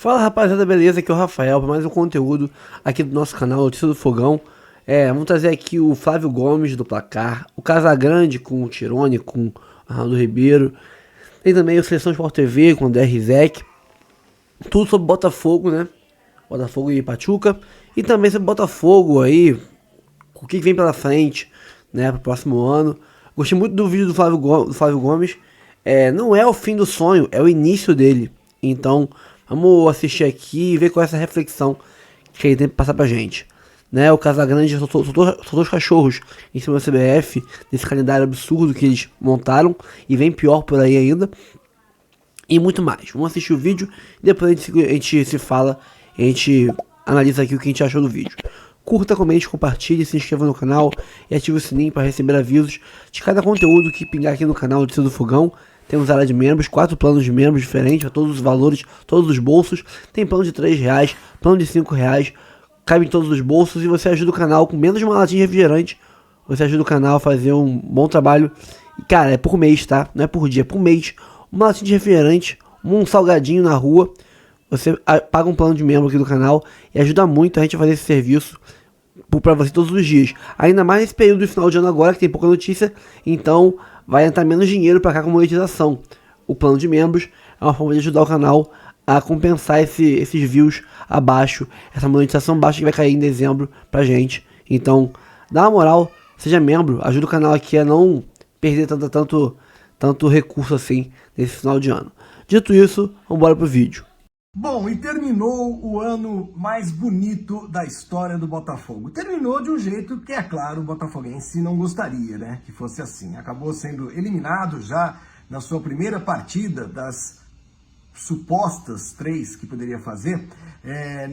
Fala rapaziada, beleza? Aqui é o Rafael para mais um conteúdo aqui do nosso canal Notícia do Fogão. Vamos trazer aqui o Flávio Gomes do placar, o Casagrande com o Tirone, com o Arnaldo Ribeiro. Tem também o Seleção Sport TV com o DR Rizek. Tudo sobre Botafogo, né? Botafogo e Pachuca. E também sobre Botafogo aí, o que vem pela frente, né? Pro próximo ano. Gostei muito do vídeo do Flávio Gomes. Não é o fim do sonho, é o início dele. Então, vamos assistir aqui e ver qual é essa reflexão que ele tem que passar pra gente. Né, o Casagrande soltou os cachorros em cima da CBF, nesse calendário absurdo que eles montaram, e vem pior por aí ainda. E muito mais. Vamos assistir o vídeo e depois a gente se fala, a gente analisa aqui o que a gente achou do vídeo. Curta, comente, compartilhe, se inscreva no canal e ative o sininho para receber avisos de cada conteúdo que pingar aqui no canal Notícia do Fogão. Temos área de membros, 4 planos de membros diferentes, a todos os valores, todos os bolsos. Tem plano de R$3, plano de R$5, cabe em todos os bolsos e você ajuda o canal com menos de uma latinha de refrigerante. Você ajuda o canal a fazer um bom trabalho. E cara, é por mês, tá? Não é por dia, é por mês. Uma latinha de refrigerante, um salgadinho na rua. Você paga um plano de membro aqui do canal e ajuda muito a gente a fazer esse serviço para você todos os dias. Ainda mais nesse período de final de ano agora, que tem pouca notícia, então vai entrar menos dinheiro para cá com monetização. O plano de membros é uma forma de ajudar o canal a compensar esses views abaixo, essa monetização baixa que vai cair em dezembro pra gente. Então, dá uma moral, seja membro, ajuda o canal aqui a não perder tanto recurso assim nesse final de ano. Dito isso, vamos embora pro vídeo. Bom, e terminou o ano mais bonito da história do Botafogo. Terminou de um jeito que, é claro, o botafoguense não gostaria, né, que fosse assim. Acabou sendo eliminado já na sua primeira partida das supostas 3 que poderia fazer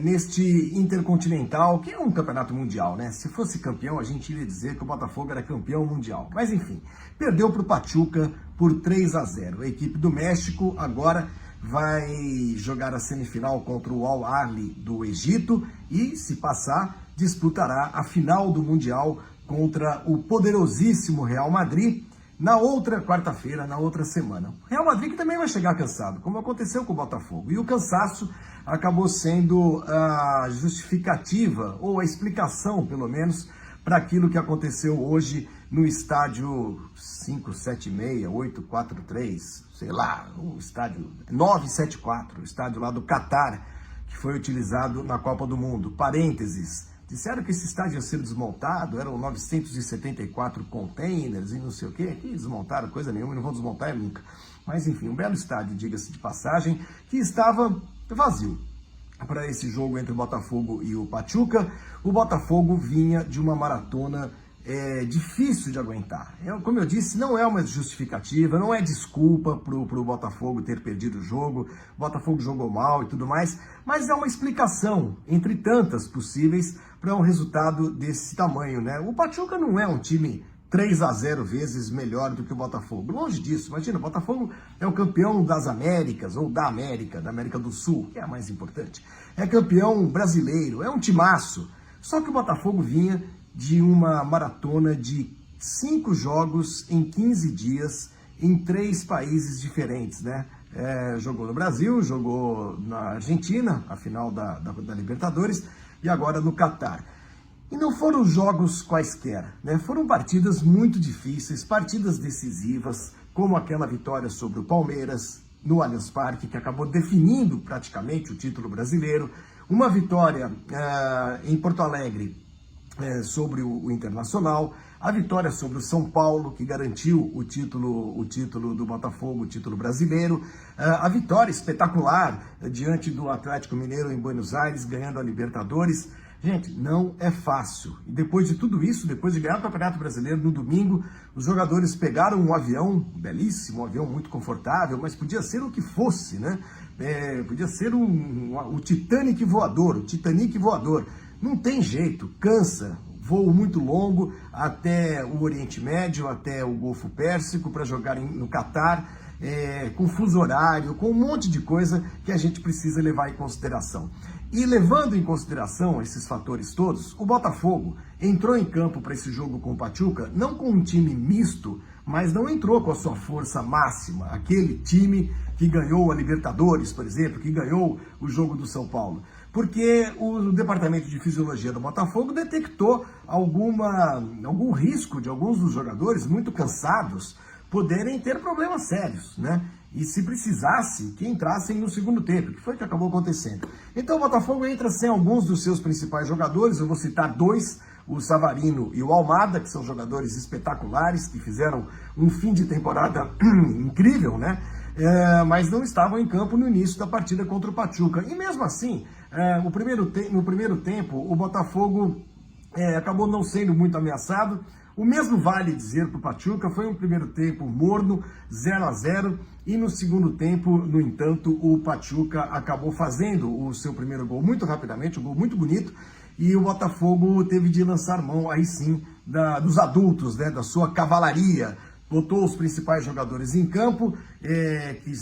neste Intercontinental, que é um campeonato mundial, né? Se fosse campeão, a gente iria dizer que o Botafogo era campeão mundial. Mas enfim, perdeu para o Pachuca por 3-0. A equipe do México agora vai jogar a semifinal contra o Al Ahly do Egito e, se passar, disputará a final do Mundial contra o poderosíssimo Real Madrid na outra quarta-feira, na outra semana. O Real Madrid que também vai chegar cansado, como aconteceu com o Botafogo. E o cansaço acabou sendo a justificativa, ou a explicação, pelo menos, para aquilo que aconteceu hoje no estádio 576, 843, sei lá, o estádio 974, o estádio lá do Catar, que foi utilizado na Copa do Mundo. Parênteses, disseram que esse estádio ia ser desmontado, eram 974 containers e não sei o quê, que desmontaram coisa nenhuma e não vão desmontar nunca. Mas enfim, um belo estádio, diga-se de passagem, que estava vazio para esse jogo entre o Botafogo e o Pachuca. O Botafogo vinha de uma maratona difícil de aguentar. Como eu disse, não é uma justificativa, não é desculpa para o Botafogo ter perdido o jogo, o Botafogo jogou mal e tudo mais, mas é uma explicação, entre tantas possíveis, para um resultado desse tamanho, né? O Pachuca não é um time 3-0 vezes melhor do que o Botafogo. Longe disso, imagina, o Botafogo é o campeão das Américas, ou da América do Sul, que é a mais importante. É campeão brasileiro, é um timaço. Só que o Botafogo vinha de uma maratona de 5 jogos em 15 dias em 3 países diferentes, né? Jogou no Brasil, jogou na Argentina, a final da Libertadores, e agora no Catar. E não foram jogos quaisquer, né? Foram partidas muito difíceis, partidas decisivas, como aquela vitória sobre o Palmeiras no Allianz Parque, que acabou definindo praticamente o título brasileiro, uma vitória em Porto Alegre sobre o Internacional, a vitória sobre o São Paulo, que garantiu o título do Botafogo, o título brasileiro, a vitória espetacular diante do Atlético Mineiro em Buenos Aires, ganhando a Libertadores. Gente, não é fácil. E depois de tudo isso, depois de ganhar o Campeonato Brasileiro no domingo, os jogadores pegaram um avião, um belíssimo, um avião muito confortável, mas podia ser o que fosse, né? Podia ser o Titanic voador. Não tem jeito, cansa. Voo muito longo até o Oriente Médio, até o Golfo Pérsico, para jogar no Catar, com fuso horário, com um monte de coisa que a gente precisa levar em consideração. E levando em consideração esses fatores todos, o Botafogo entrou em campo para esse jogo com o Pachuca, não com um time misto, mas não entrou com a sua força máxima. Aquele time que ganhou a Libertadores, por exemplo, que ganhou o jogo do São Paulo. Porque o departamento de fisiologia do Botafogo detectou algum risco de alguns dos jogadores muito cansados poderem ter problemas sérios, né? E se precisasse, que entrassem no segundo tempo, que foi o que acabou acontecendo. Então o Botafogo entra sem alguns dos seus principais jogadores, eu vou citar dois, o Savarino e o Almada, que são jogadores espetaculares, que fizeram um fim de temporada incrível, né? Mas não estavam em campo no início da partida contra o Pachuca. E mesmo assim, no primeiro tempo, o Botafogo acabou não sendo muito ameaçado. O mesmo vale dizer para o Pachuca, foi um primeiro tempo morno, 0-0, e no segundo tempo, no entanto, o Pachuca acabou fazendo o seu primeiro gol muito rapidamente, um gol muito bonito, e o Botafogo teve de lançar mão, aí sim, dos adultos, né, da sua cavalaria. Botou os principais jogadores em campo, que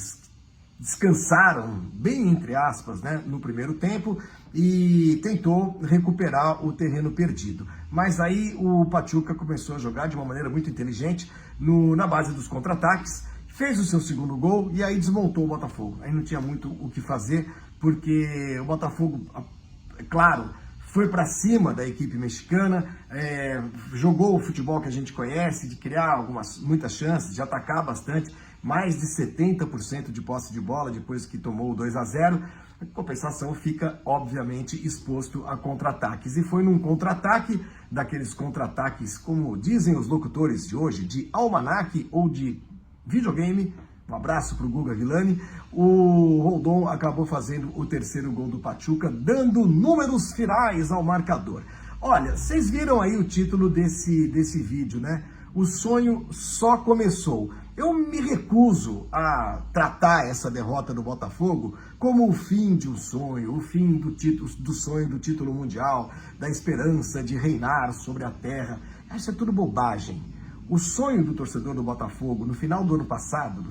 descansaram, bem entre aspas, né, no primeiro tempo, e tentou recuperar o terreno perdido. Mas aí o Pachuca começou a jogar de uma maneira muito inteligente, na base dos contra-ataques, fez o seu segundo gol e aí desmontou o Botafogo. Aí não tinha muito o que fazer, porque o Botafogo, é claro, foi para cima da equipe mexicana, jogou o futebol que a gente conhece, de criar muitas chances, de atacar bastante, mais de 70% de posse de bola depois que tomou o 2-0. A compensação fica, obviamente, exposto a contra-ataques. E foi num contra-ataque, daqueles contra-ataques, como dizem os locutores de hoje, de almanaque ou de videogame. Um abraço para o Guga Villani. O Rondon acabou fazendo o terceiro gol do Pachuca, dando números finais ao marcador. Olha, vocês viram aí o título desse vídeo, né? O sonho só começou. Eu me recuso a tratar essa derrota do Botafogo como o fim de um sonho, o fim do sonho do título mundial, da esperança de reinar sobre a terra. Isso é tudo bobagem. O sonho do torcedor do Botafogo no final do ano passado,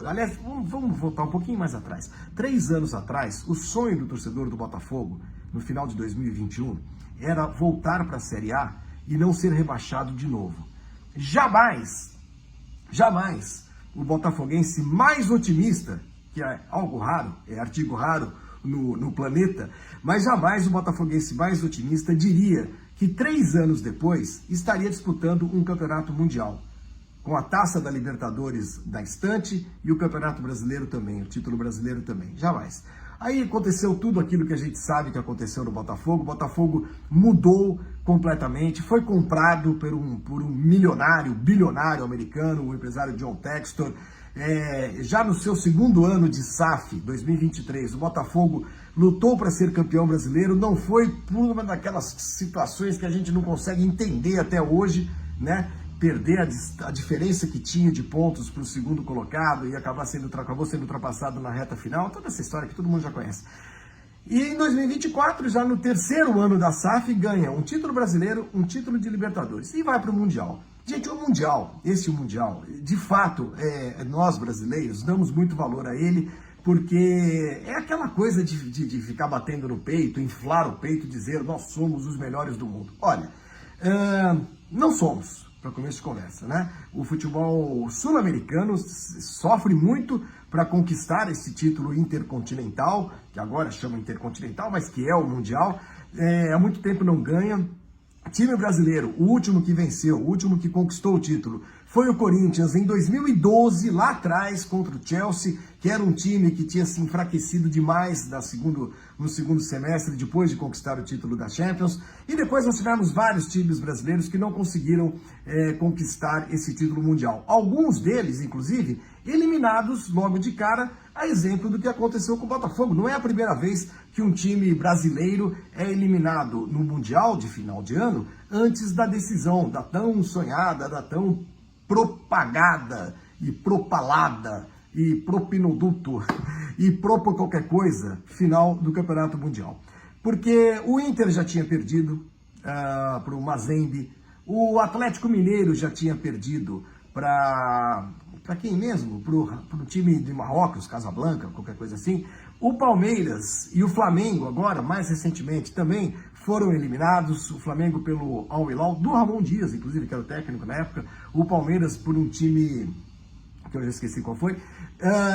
aliás, vamos voltar um pouquinho mais atrás. 3 anos atrás, o sonho do torcedor do Botafogo, no final de 2021, era voltar para a Série A e não ser rebaixado de novo. Jamais o botafoguense mais otimista, que é algo raro, é artigo raro no planeta, mas jamais o botafoguense mais otimista diria que 3 anos depois estaria disputando um campeonato mundial, com a Taça da Libertadores na estante e o Campeonato Brasileiro também, o título brasileiro também, jamais. Aí aconteceu tudo aquilo que a gente sabe que aconteceu no Botafogo. O Botafogo mudou completamente, foi comprado por um bilionário americano, o empresário John Textor. Já no seu segundo ano de SAF, 2023, o Botafogo lutou para ser campeão brasileiro, não foi por uma daquelas situações que a gente não consegue entender até hoje, né? Perder a diferença que tinha de pontos para o segundo colocado e acabou sendo ultrapassado na reta final, toda essa história que todo mundo já conhece. E em 2024, já no terceiro ano da SAF, ganha um título brasileiro, um título de Libertadores e vai para o Mundial. Gente, esse Mundial, de fato, nós brasileiros damos muito valor a ele, porque é aquela coisa de ficar batendo no peito, inflar o peito e dizer nós somos os melhores do mundo. Olha, não somos. Para começo de conversa, né? O futebol sul-americano sofre muito para conquistar esse título intercontinental, que agora chama intercontinental, mas que é o mundial. Há muito tempo não ganha. Time brasileiro, o último que venceu, o último que conquistou o título, foi o Corinthians em 2012, lá atrás, contra o Chelsea, que era um time que tinha se enfraquecido demais no segundo semestre, depois de conquistar o título da Champions. E depois nós tivemos vários times brasileiros que não conseguiram conquistar esse título mundial. Alguns deles, inclusive, eliminados logo de cara, a exemplo do que aconteceu com o Botafogo. Não é a primeira vez que um time brasileiro é eliminado no Mundial de final de ano antes da decisão, da tão sonhada, da tão propagada e propalada e propinoduto e propo qualquer coisa final do Campeonato Mundial. Porque o Inter já tinha perdido para o Mazembe, o Atlético Mineiro já tinha perdido para quem mesmo? Para o time de Marrocos, Casablanca, qualquer coisa assim. O Palmeiras e o Flamengo, agora, mais recentemente, também foram eliminados. O Flamengo pelo Al Hilal, do Ramon Dias, inclusive, que era o técnico na época. O Palmeiras por um time que eu já esqueci qual foi.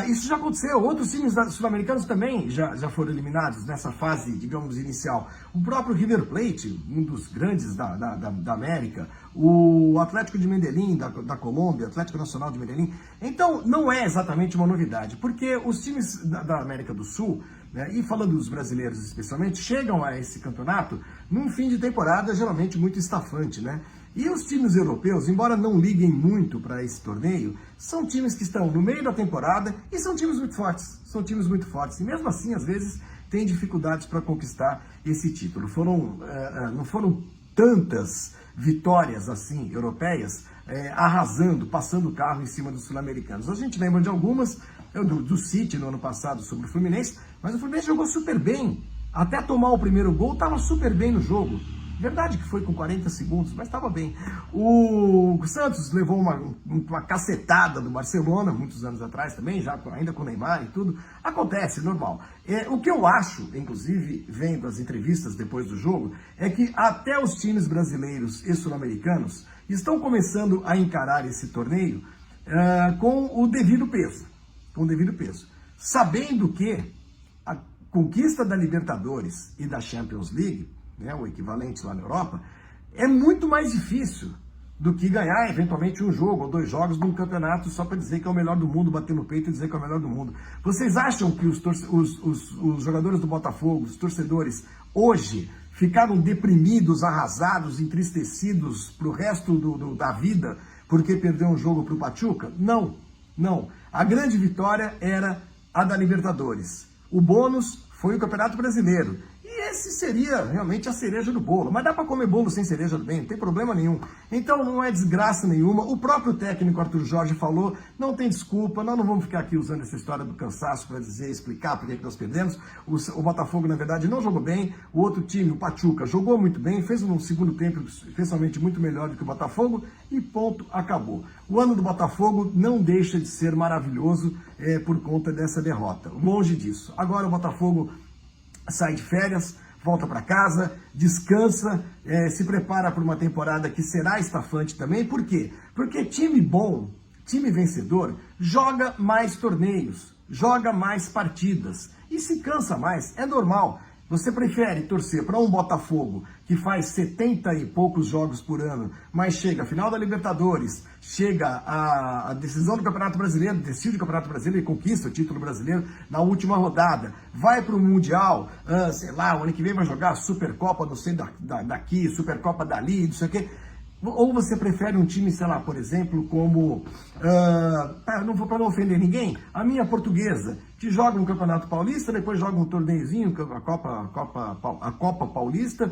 Isso já aconteceu. Outros times sul-americanos também já foram eliminados nessa fase, digamos, inicial. O próprio River Plate, um dos grandes da América, o Atlético de Medellín, da Colômbia, Atlético Nacional de Medellín. Então, não é exatamente uma novidade, porque os times da América do Sul, né, e falando dos brasileiros especialmente, chegam a esse campeonato num fim de temporada geralmente muito estafante, né? E os times europeus, embora não liguem muito para esse torneio, são times que estão no meio da temporada e são times muito fortes. São times muito fortes. E mesmo assim, às vezes, têm dificuldades para conquistar esse título. Não foram tantas vitórias assim, europeias, arrasando, passando o carro em cima dos sul-americanos. A gente lembra de algumas, do City no ano passado sobre o Fluminense, mas o Fluminense jogou super bem. Até tomar o primeiro gol, estava super bem no jogo. Verdade que foi com 40 segundos, mas estava bem. O Santos levou uma cacetada do Barcelona, muitos anos atrás também, ainda com o Neymar e tudo. Acontece, normal. O que eu acho, inclusive, vendo as entrevistas depois do jogo, é que até os times brasileiros e sul-americanos estão começando a encarar esse torneio com o devido peso. Sabendo que a conquista da Libertadores e da Champions League, né, o equivalente lá na Europa, é muito mais difícil do que ganhar eventualmente um jogo ou 2 jogos num campeonato só para dizer que é o melhor do mundo, bater no peito e dizer que é o melhor do mundo. Vocês acham que os jogadores do Botafogo, os torcedores, hoje ficaram deprimidos, arrasados, entristecidos pro resto da vida porque perdeu um jogo pro Pachuca? Não, não. A grande vitória era a da Libertadores. O bônus foi o Campeonato Brasileiro. E esse seria realmente a cereja do bolo. Mas dá para comer bolo sem cereja do bem, não tem problema nenhum. Então não é desgraça nenhuma. O próprio técnico Arthur Jorge falou, não tem desculpa, nós não vamos ficar aqui usando essa história do cansaço para explicar por que nós perdemos. O Botafogo, na verdade, não jogou bem. O outro time, o Pachuca, jogou muito bem, fez um segundo tempo especialmente muito melhor do que o Botafogo e ponto, acabou. O ano do Botafogo não deixa de ser maravilhoso por conta dessa derrota. Longe disso. Agora o Botafogo sai de férias, volta para casa, descansa, se prepara para uma temporada que será estafante também. Por quê? Porque time bom, time vencedor, joga mais torneios, joga mais partidas e se cansa mais, é normal. Você prefere torcer para um Botafogo que faz 70 e poucos jogos por ano, mas chega à final da Libertadores, chega à decisão do Campeonato Brasileiro, decide o Campeonato Brasileiro e conquista o título brasileiro na última rodada, vai para o Mundial, sei lá, o ano que vem vai jogar Supercopa, não sei daqui, Supercopa dali, não sei o quê. Ou você prefere um time, sei lá, por exemplo, como, não vou para não ofender ninguém, a minha Portuguesa, que joga um Campeonato Paulista, depois joga um torneiozinho, a Copa Paulista,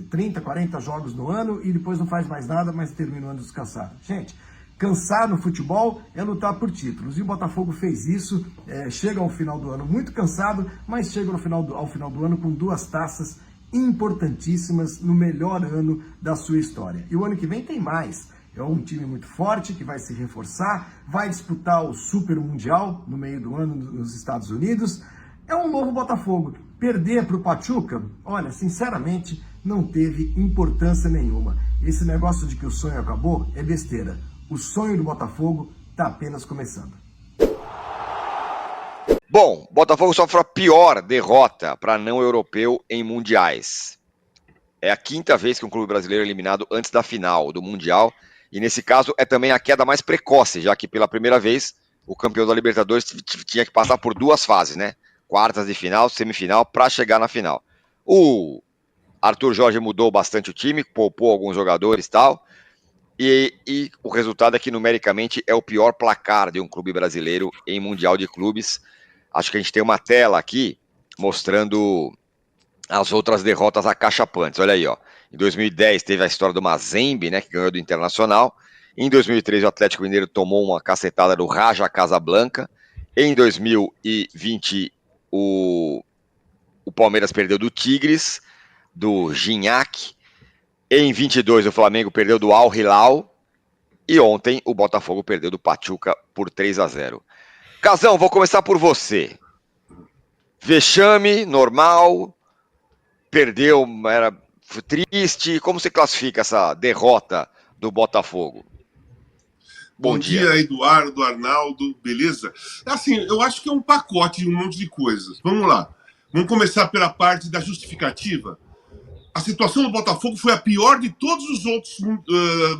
30, 40 jogos no ano, e depois não faz mais nada, mas termina o ano descansado. Gente, cansar no futebol é lutar por títulos, e o Botafogo fez isso, chega ao final do ano muito cansado, mas chega ao final do ano com 2 taças importantíssimas no melhor ano da sua história. E o ano que vem tem mais. É um time muito forte que vai se reforçar, vai disputar o Super Mundial no meio do ano nos Estados Unidos. É um novo Botafogo. Perder para o Pachuca, olha, sinceramente, não teve importância nenhuma. Esse negócio de que o sonho acabou é besteira. O sonho do Botafogo está apenas começando. Bom, Botafogo sofre a pior derrota para não europeu em mundiais. É a 5ª vez que um clube brasileiro é eliminado antes da final do Mundial, e nesse caso é também a queda mais precoce, já que pela primeira vez o campeão da Libertadores tinha que passar por 2 fases, né? Quartas de final, semifinal, para chegar na final. O Arthur Jorge mudou bastante o time, poupou alguns jogadores e tal, e o resultado é que numericamente é o pior placar de um clube brasileiro em Mundial de Clubes. Acho que a gente tem uma tela aqui mostrando as outras derrotas acachapantes. Olha aí, ó. Em 2010 teve a história do Mazembe, né, que ganhou do Internacional. Em 2013 o Atlético Mineiro tomou uma cacetada do Raja Casablanca. Em 2020 o Palmeiras perdeu do Tigres, do Gignac. Em 22 o Flamengo perdeu do Al Hilal. E ontem o Botafogo perdeu do Pachuca por 3-0. Casão, vou começar por você. Vexame, normal, perdeu, foi triste. Como você classifica essa derrota do Botafogo? Bom dia, Eduardo, Arnaldo, beleza? Assim, eu acho que é um pacote de um monte de coisas. Vamos lá. Vamos começar pela parte da justificativa. A situação do Botafogo foi a pior de todos os outros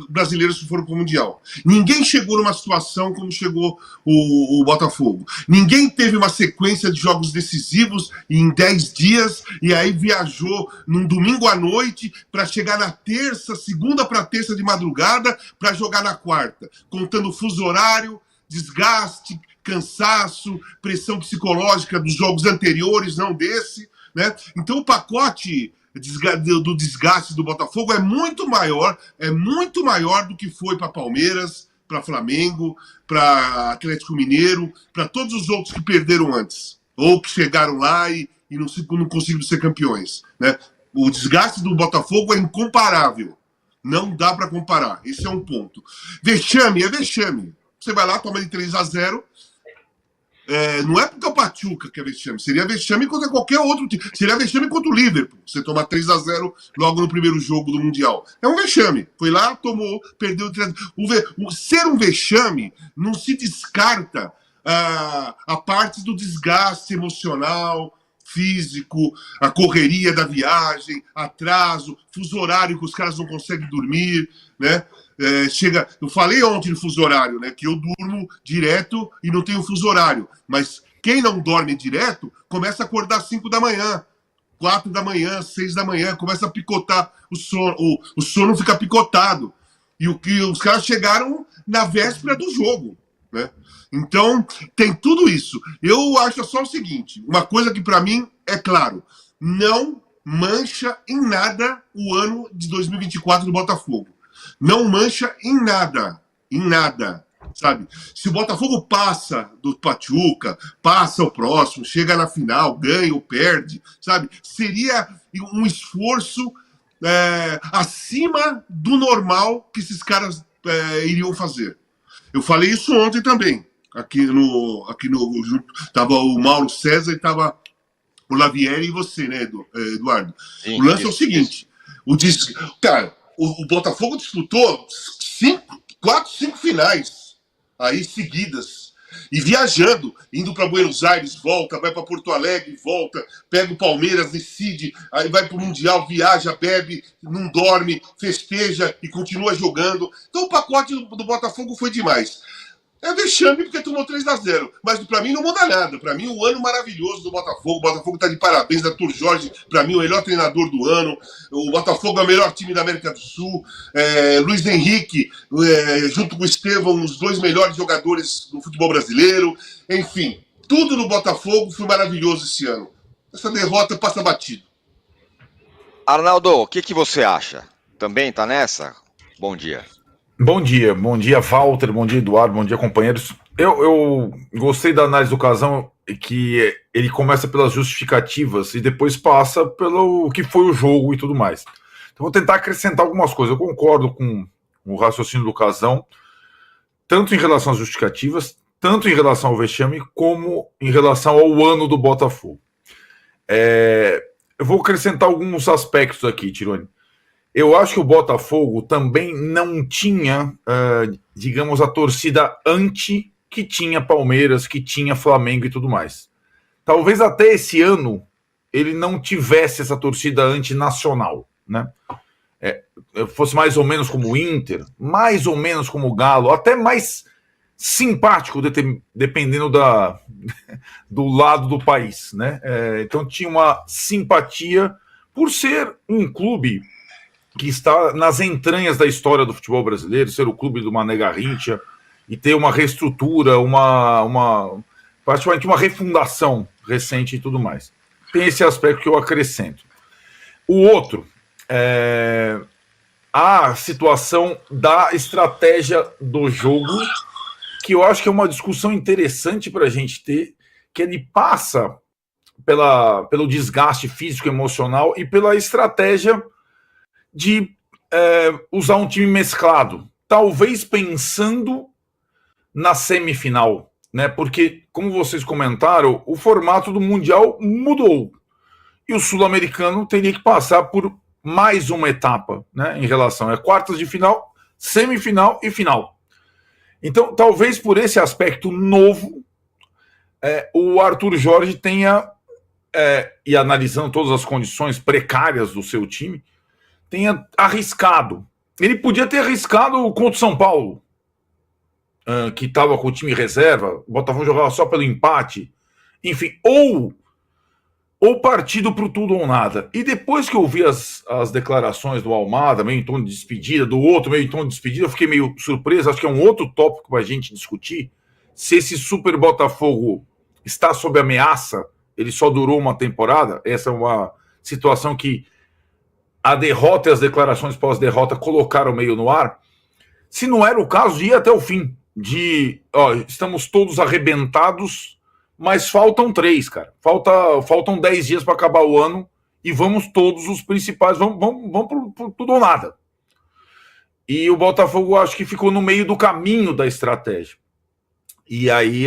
brasileiros que foram para o Mundial. Ninguém chegou numa situação como chegou o Botafogo. Ninguém teve uma sequência de jogos decisivos em 10 dias e aí viajou num domingo à noite para chegar na terça, segunda para terça de madrugada, para jogar na quarta, contando fuso horário, desgaste, cansaço, pressão psicológica dos jogos anteriores, não desse, né? Então o pacote do desgaste do Botafogo é muito maior do que foi para Palmeiras, para Flamengo, para Atlético Mineiro, para todos os outros que perderam antes, ou que chegaram lá e não conseguiram ser campeões, né? O desgaste do Botafogo é incomparável, não dá para comparar, esse é um ponto. Vexame é vexame, você vai lá, toma de 3-0. Não é porque é o Pachuca que é vexame, seria vexame contra qualquer outro time, seria vexame contra o Liverpool, você tomar 3-0 logo no primeiro jogo do Mundial. É um vexame, foi lá, tomou, perdeu. Ser um vexame não se descarta a parte do desgaste emocional, físico, a correria da viagem, atraso, fuso horário que os caras não conseguem dormir, né? Eu falei ontem no fuso horário, né, que eu durmo direto e não tenho fuso horário, mas quem não dorme direto começa a acordar às 5 da manhã, 4 da manhã, 6 da manhã, começa a picotar o sono, o sono fica picotado, e os caras chegaram na véspera do jogo, né? Então tem tudo isso. Eu acho só o seguinte, uma coisa que para mim é claro, não mancha em nada o ano de 2024 do Botafogo. Não mancha em nada, sabe? Se o Botafogo passa do Pachuca, passa o próximo, chega na final, ganha ou perde, sabe? Seria um esforço acima do normal que esses caras iriam fazer. Eu falei isso ontem também, aqui no tava o Mauro César e tava o Lavieri e você, né, Eduardo? Sim, o lance é o seguinte, cara, o Botafogo disputou 4, 5 finais aí seguidas. E viajando, indo para Buenos Aires, volta, vai para Porto Alegre, volta, pega o Palmeiras, decide, aí vai para o Mundial, viaja, bebe, não dorme, festeja e continua jogando. Então o pacote do Botafogo foi demais. É vexame porque tomou 3-0. Mas para mim não muda nada. Para mim, o ano maravilhoso do Botafogo. O Botafogo está de parabéns, Arthur Jorge, para mim, o melhor treinador do ano. O Botafogo é o melhor time da América do Sul. Luiz Henrique, junto com o Estevão, os 2 melhores jogadores do futebol brasileiro. Enfim, tudo no Botafogo foi maravilhoso esse ano. Essa derrota passa batido. Arnaldo, o que você acha? Também está nessa? Bom dia. Bom dia, Walter, bom dia, Eduardo, bom dia, companheiros. Eu gostei da análise do Casão, que ele começa pelas justificativas e depois passa pelo que foi o jogo e tudo mais. Então vou tentar acrescentar algumas coisas. Eu concordo com o raciocínio do Casão, tanto em relação às justificativas, tanto em relação ao vexame, como em relação ao ano do Botafogo. Eu vou acrescentar alguns aspectos aqui, Tironi. Eu acho que o Botafogo também não tinha, digamos, a torcida anti que tinha Palmeiras, que tinha Flamengo e tudo mais. Talvez até esse ano ele não tivesse essa torcida antinacional, né? Fosse mais ou menos como o Inter, mais ou menos como o Galo, até mais simpático, dependendo do lado do país, né? Então tinha uma simpatia por ser um clube que está nas entranhas da história do futebol brasileiro, ser o clube do Mané Garrincha e ter uma reestrutura, praticamente uma refundação recente e tudo mais. Tem esse aspecto que eu acrescento. O outro é a situação da estratégia do jogo, que eu acho que é uma discussão interessante para a gente ter, que ele passa pelo desgaste físico e emocional e pela estratégia de usar um time mesclado, talvez pensando na semifinal, né? Porque, como vocês comentaram, o formato do Mundial mudou. E o sul-americano teria que passar por mais uma etapa, né? Em relação a quartas de final, semifinal e final. Então, talvez por esse aspecto novo, o Arthur Jorge tenha, e analisando todas as condições precárias do seu time, tenha arriscado. Ele podia ter arriscado contra o São Paulo, que estava com o time reserva, o Botafogo jogava só pelo empate, enfim, ou partido para o tudo ou nada. E depois que eu vi as declarações do Almada, meio em tom de despedida, do outro meio em tom de despedida, eu fiquei meio surpreso. Acho que é um outro tópico para a gente discutir, se esse Super Botafogo está sob ameaça, ele só durou uma temporada. Essa é uma situação que a derrota e as declarações pós-derrota colocaram meio no ar. Se não era o caso, de ir até o fim. Estamos todos arrebentados, mas faltam 3, cara. Faltam 10 dias para acabar o ano e vamos todos os principais, vamos por tudo ou nada. E o Botafogo, acho que ficou no meio do caminho da estratégia. E aí,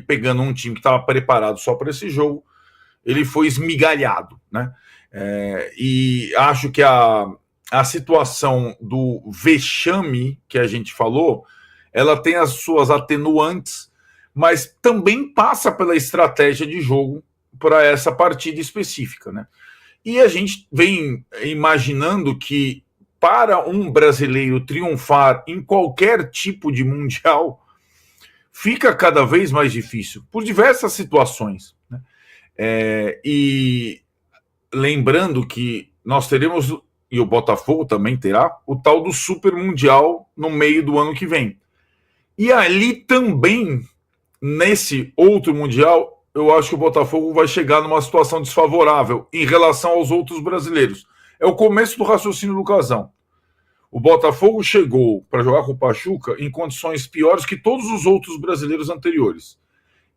pegando um time que estava preparado só para esse jogo, ele foi esmigalhado, né? E acho que a situação do vexame que a gente falou, ela tem as suas atenuantes, mas também passa pela estratégia de jogo para essa partida específica, né? E a gente vem imaginando que para um brasileiro triunfar em qualquer tipo de mundial fica cada vez mais difícil, por diversas situações, né? E lembrando que nós teremos, e o Botafogo também terá, o tal do Super Mundial no meio do ano que vem. E ali também, nesse outro Mundial, eu acho que o Botafogo vai chegar numa situação desfavorável em relação aos outros brasileiros. É o começo do raciocínio do Casão. O Botafogo chegou para jogar com o Pachuca em condições piores que todos os outros brasileiros anteriores.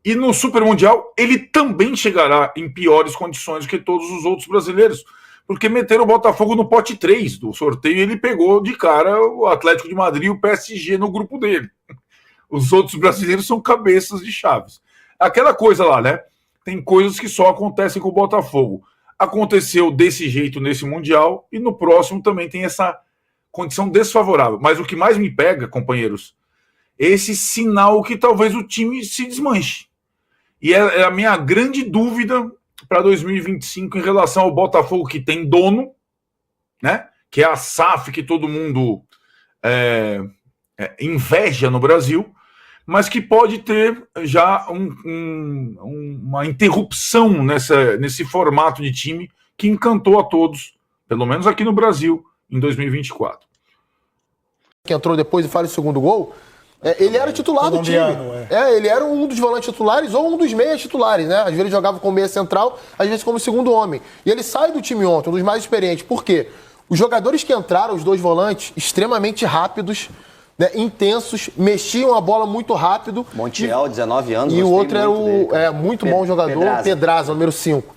E no Super Mundial, ele também chegará em piores condições que todos os outros brasileiros, porque meteram o Botafogo no pote 3 do sorteio e ele pegou de cara o Atlético de Madrid e o PSG no grupo dele. Os outros brasileiros são cabeças de chaves. Aquela coisa lá, né? Tem coisas que só acontecem com o Botafogo. Aconteceu desse jeito nesse Mundial e no próximo também tem essa condição desfavorável. Mas o que mais me pega, companheiros, é esse sinal que talvez o time se desmanche. E é a minha grande dúvida para 2025 em relação ao Botafogo, que tem dono, né? Que é a SAF que todo mundo inveja no Brasil, mas que pode ter já uma interrupção nesse formato de time que encantou a todos, pelo menos aqui no Brasil, em 2024. Que entrou depois e faz o segundo gol, ele era titular do time. Ele era um dos volantes titulares ou um dos meias titulares, né? Às vezes ele jogava como meia central, às vezes como segundo homem. E ele sai do time ontem, um dos mais experientes. Por quê? Os jogadores que entraram, os dois volantes, extremamente rápidos, né, intensos, mexiam a bola muito rápido. Montiel, 19 anos. E o outro era muito bom jogador, Pedraza, número 5.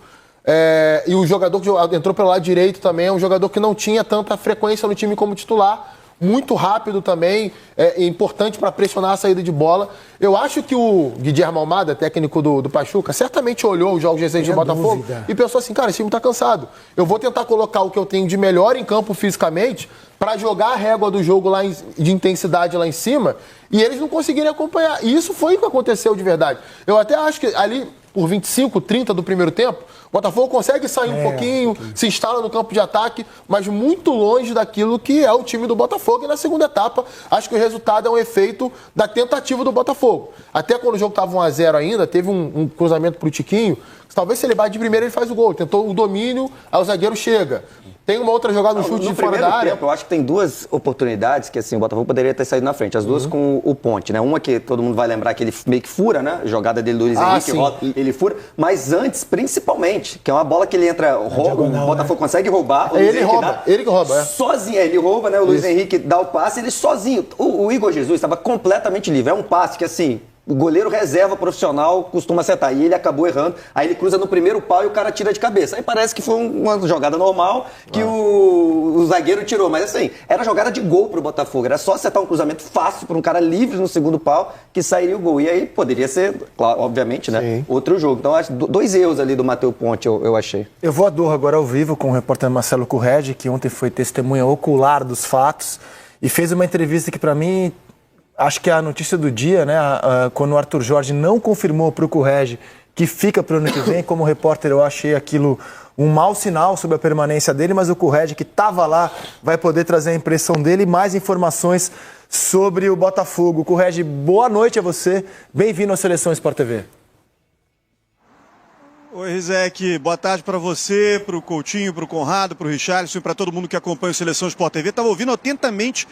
E o jogador que entrou pelo lado direito também é um jogador que não tinha tanta frequência no time como titular. Muito rápido também, importante para pressionar a saída de bola. Eu acho que o Guilherme Almada, técnico do Pachuca, certamente olhou os jogos recentes do Botafogo e pensou assim, cara, esse time está cansado. Eu vou tentar colocar o que eu tenho de melhor em campo fisicamente para jogar a régua do jogo de intensidade lá em cima e eles não conseguirem acompanhar. E isso foi o que aconteceu de verdade. Eu até acho que ali, por 25, 30 do primeiro tempo, o Botafogo consegue sair um pouquinho, se instala no campo de ataque, mas muito longe daquilo que é o time do Botafogo. E na segunda etapa, acho que o resultado é um efeito da tentativa do Botafogo. Até quando o jogo estava 1-0 ainda, teve um cruzamento para o Tiquinho, talvez se ele bate de primeira ele faz o gol. Tentou o domínio, aí o zagueiro chega. Tem uma outra jogada no chute de fora da área. Eu acho que tem duas oportunidades que assim, o Botafogo poderia ter saído na frente. As duas com o Ponte, né? Uma que todo mundo vai lembrar que ele meio que fura, né? A jogada dele do Luiz Henrique, rola, ele fura. Mas antes, principalmente, que é uma bola que ele entra, rouba, o Botafogo consegue roubar. Ele que rouba. Sozinho, ele rouba, né? O Luiz Henrique dá o passe, ele sozinho. O Igor Jesus estava completamente livre. É um passe que, assim, O goleiro reserva profissional costuma acertar. E ele acabou errando. Aí ele cruza no primeiro pau e o cara tira de cabeça. Aí parece que foi uma jogada normal que o zagueiro tirou. Mas assim, era jogada de gol pro Botafogo. Era só acertar um cruzamento fácil para um cara livre no segundo pau que sairia o gol. E aí poderia ser, claro, obviamente, né? Sim. Outro jogo. Então, acho 2 erros ali do Matheus Ponte, eu achei. Eu vou a Doha agora ao vivo com o repórter Marcelo Correge, que ontem foi testemunha ocular dos fatos e fez uma entrevista que, para mim, acho que é a notícia do dia, né? Quando o Arthur Jorge não confirmou para o Correge que fica para o ano que vem. Como repórter, eu achei aquilo um mau sinal sobre a permanência dele, mas o Correge, que estava lá, vai poder trazer a impressão dele e mais informações sobre o Botafogo. Correge, boa noite a você. Bem-vindo à Seleção Sport TV. Oi, Rizek, boa tarde para você, para o Coutinho, para o Conrado, para o Richarlison e para todo mundo que acompanha o Seleção Sport TV. Estava ouvindo atentamente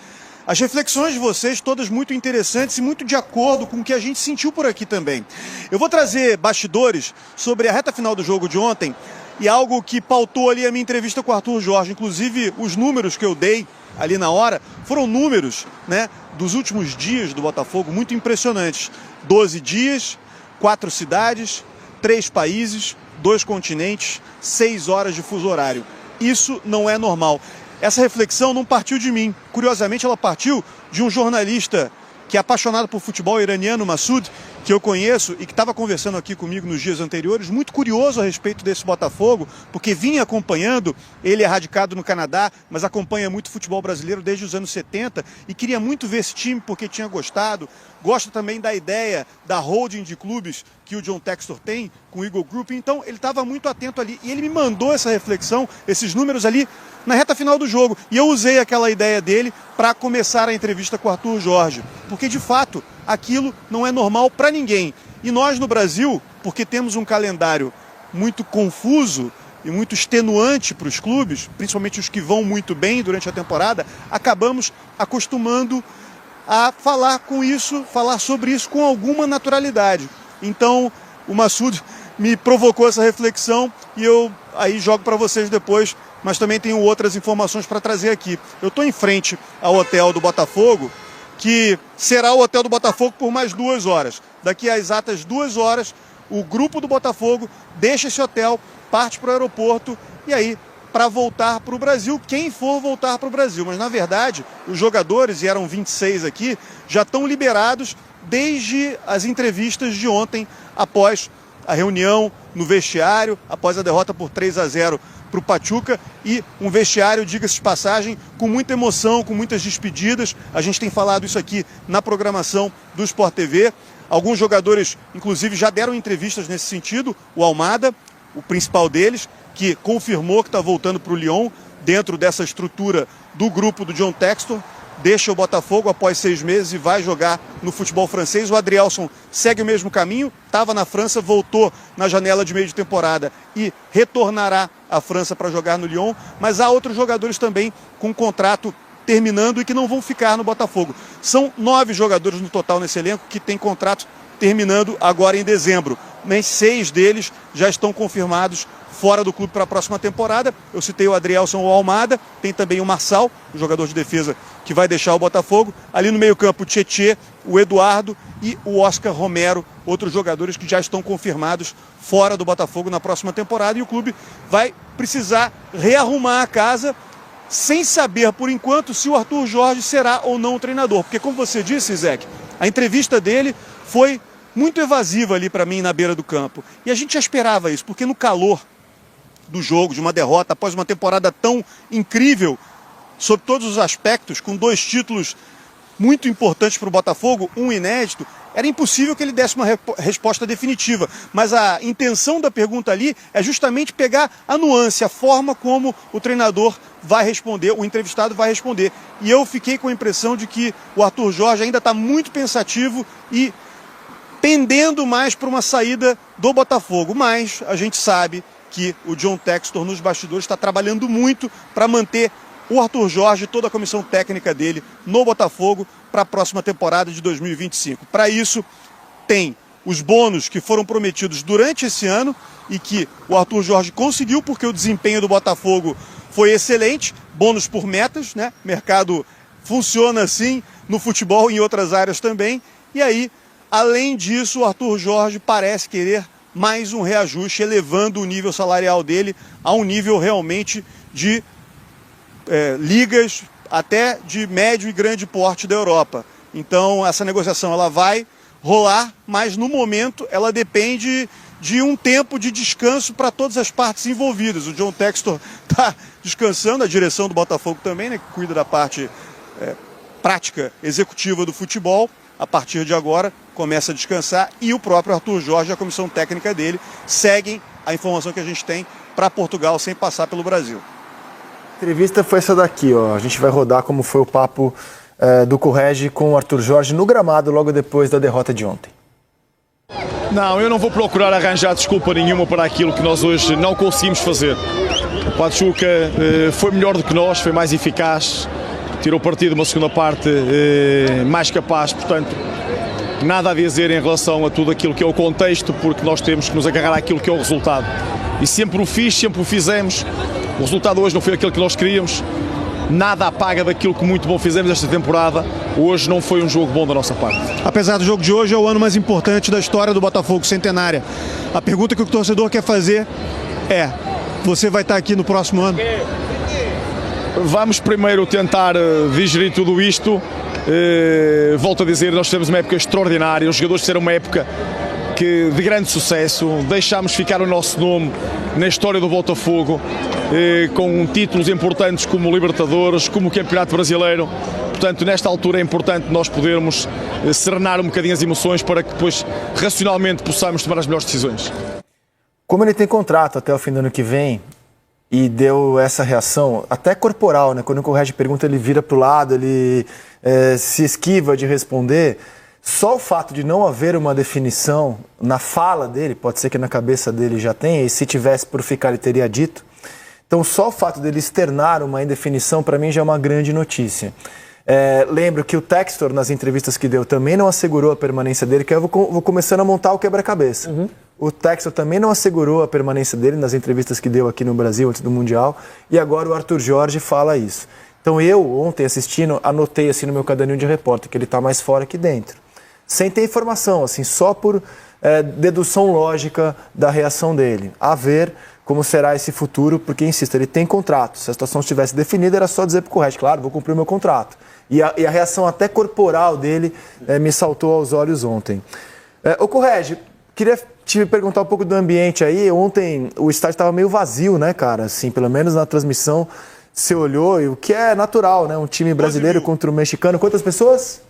as reflexões de vocês, todas muito interessantes e muito de acordo com o que a gente sentiu por aqui também. Eu vou trazer bastidores sobre a reta final do jogo de ontem e algo que pautou ali a minha entrevista com o Arthur Jorge. Inclusive, os números que eu dei ali na hora foram números, né, dos últimos dias do Botafogo, muito impressionantes. 12 dias, 4 cidades, 3 países, 2 continentes, 6 horas de fuso horário. Isso não é normal. Essa reflexão não partiu de mim. Curiosamente, ela partiu de um jornalista que é apaixonado por futebol iraniano, Massoud, que eu conheço e que estava conversando aqui comigo nos dias anteriores, muito curioso a respeito desse Botafogo, porque vinha acompanhando, ele é radicado no Canadá, mas acompanha muito futebol brasileiro desde os anos 70 e queria muito ver esse time porque tinha gostado. Gosta também da ideia da holding de clubes que o John Textor tem com o Eagle Group, então ele estava muito atento ali e ele me mandou essa reflexão, esses números ali na reta final do jogo, e eu usei aquela ideia dele para começar a entrevista com o Arthur Jorge, porque de fato aquilo não é normal para ninguém. E nós no Brasil, porque temos um calendário muito confuso e muito extenuante para os clubes, principalmente os que vão muito bem durante a temporada, acabamos acostumando a falar sobre isso com alguma naturalidade. Então, o Massoud me provocou essa reflexão e eu aí jogo para vocês depois, mas também tenho outras informações para trazer aqui. Eu estou em frente ao hotel do Botafogo, que será o hotel do Botafogo por mais 2 horas. Daqui a exatas 2 horas, o grupo do Botafogo deixa esse hotel, parte para o aeroporto e aí para voltar para o Brasil, quem for voltar para o Brasil. Mas, na verdade, os jogadores, e eram 26 aqui, já estão liberados desde as entrevistas de ontem, após a reunião no vestiário, após a derrota por 3-0 para o Pachuca, e um vestiário, diga-se de passagem, com muita emoção, com muitas despedidas. A gente tem falado isso aqui na programação do Sport TV. Alguns jogadores, inclusive, já deram entrevistas nesse sentido. O Almada, o principal deles, que confirmou que está voltando para o Lyon, dentro dessa estrutura do grupo do John Textor, deixa o Botafogo após 6 meses e vai jogar no futebol francês. O Adrielson segue o mesmo caminho, estava na França, voltou na janela de meio de temporada e retornará à França para jogar no Lyon, mas há outros jogadores também com contrato terminando e que não vão ficar no Botafogo. São 9 jogadores no total nesse elenco que têm contrato terminando agora em dezembro, mas 6 deles já estão confirmados fora do clube para a próxima temporada. Eu citei o Adrielson, o Almada, tem também o Marçal, o jogador de defesa que vai deixar o Botafogo. Ali no meio-campo, o Tietê, o Eduardo e o Oscar Romero, outros jogadores que já estão confirmados fora do Botafogo na próxima temporada. E o clube vai precisar rearrumar a casa sem saber, por enquanto, se o Arthur Jorge será ou não o treinador. Porque, como você disse, Zeke, a entrevista dele foi muito evasiva ali para mim na beira do campo. E a gente já esperava isso, porque no calor do jogo, de uma derrota, após uma temporada tão incrível, sob todos os aspectos, com 2 títulos muito importantes para o Botafogo, um inédito, era impossível que ele desse uma resposta definitiva. Mas a intenção da pergunta ali é justamente pegar a nuance, a forma como o treinador vai responder, o entrevistado vai responder. E eu fiquei com a impressão de que o Arthur Jorge ainda está muito pensativo e pendendo mais para uma saída do Botafogo. Mas a gente sabe que o John Textor nos bastidores está trabalhando muito para manter o Arthur Jorge e toda a comissão técnica dele no Botafogo para a próxima temporada de 2025. Para isso, tem os bônus que foram prometidos durante esse ano e que o Arthur Jorge conseguiu porque o desempenho do Botafogo foi excelente, bônus por metas, né? O mercado funciona assim no futebol e em outras áreas também. E aí Além disso, o Arthur Jorge parece querer mais um reajuste, elevando o nível salarial dele a um nível realmente de ligas até de médio e grande porte da Europa. Então essa negociação ela vai rolar, mas no momento ela depende de um tempo de descanso para todas as partes envolvidas. O John Textor está descansando, a direção do Botafogo também, né, que cuida da parte prática executiva do futebol. A partir de agora começa a descansar e o próprio Arthur Jorge e a comissão técnica dele seguem a informação que a gente tem para Portugal sem passar pelo Brasil. A entrevista foi essa daqui, ó. A gente vai rodar como foi o papo do Correge com o Arthur Jorge no gramado logo depois da derrota de ontem. Não, eu não vou procurar arranjar desculpa nenhuma para aquilo que nós hoje não conseguimos fazer. O Pachuca foi melhor do que nós, foi mais eficaz, tirou partido uma segunda parte mais capaz, portanto, nada a dizer em relação a tudo aquilo que é o contexto, porque nós temos que nos agarrar àquilo que é o resultado. E sempre o fiz, sempre o fizemos. O resultado hoje não foi aquilo que nós queríamos. Nada apaga daquilo que muito bom fizemos esta temporada. Hoje não foi um jogo bom da nossa parte. Apesar do jogo de hoje, é o ano mais importante da história do Botafogo, centenária. A pergunta que o torcedor quer fazer é: você vai estar aqui no próximo ano? Vamos primeiro tentar digerir tudo isto. Volto a dizer, nós tivemos uma época extraordinária. Os jogadores fizeram uma época de grande sucesso. Deixámos ficar o nosso nome na história do Botafogo, com títulos importantes como o Libertadores, como o Campeonato Brasileiro. Portanto, nesta altura é importante nós podermos serenar um bocadinho as emoções para que depois, racionalmente, possamos tomar as melhores decisões. Como ele tem contrato até o fim do ano que vem e deu essa reação, até corporal, né? Quando o Correge pergunta, ele vira para o lado, ele se esquiva de responder. Só o fato de não haver uma definição na fala dele, pode ser que na cabeça dele já tenha, e se tivesse por ficar ele teria dito. Então só o fato dele externar uma indefinição para mim já é uma grande notícia. Lembro que o Textor, nas entrevistas que deu, também não assegurou a permanência dele, que eu vou começando a montar o quebra-cabeça. Uhum. O Textor também não assegurou a permanência dele nas entrevistas que deu aqui no Brasil antes do Mundial, e agora o Arthur Jorge fala isso. Então eu, ontem assistindo, anotei assim no meu caderninho de repórter que ele está mais fora que dentro. Sem ter informação, assim, só por dedução lógica da reação dele. A ver como será esse futuro, porque, insisto, ele tem contrato. Se a situação estivesse definida, era só dizer para o Correge, claro, vou cumprir o meu contrato. E a reação até corporal dele me saltou aos olhos ontem. Ô Correge, queria te perguntar um pouco do ambiente aí. Ontem o estádio estava meio vazio, né, cara? Assim, pelo menos na transmissão você olhou, e o que é natural, né? Um time brasileiro contra o mexicano. Quantas pessoas?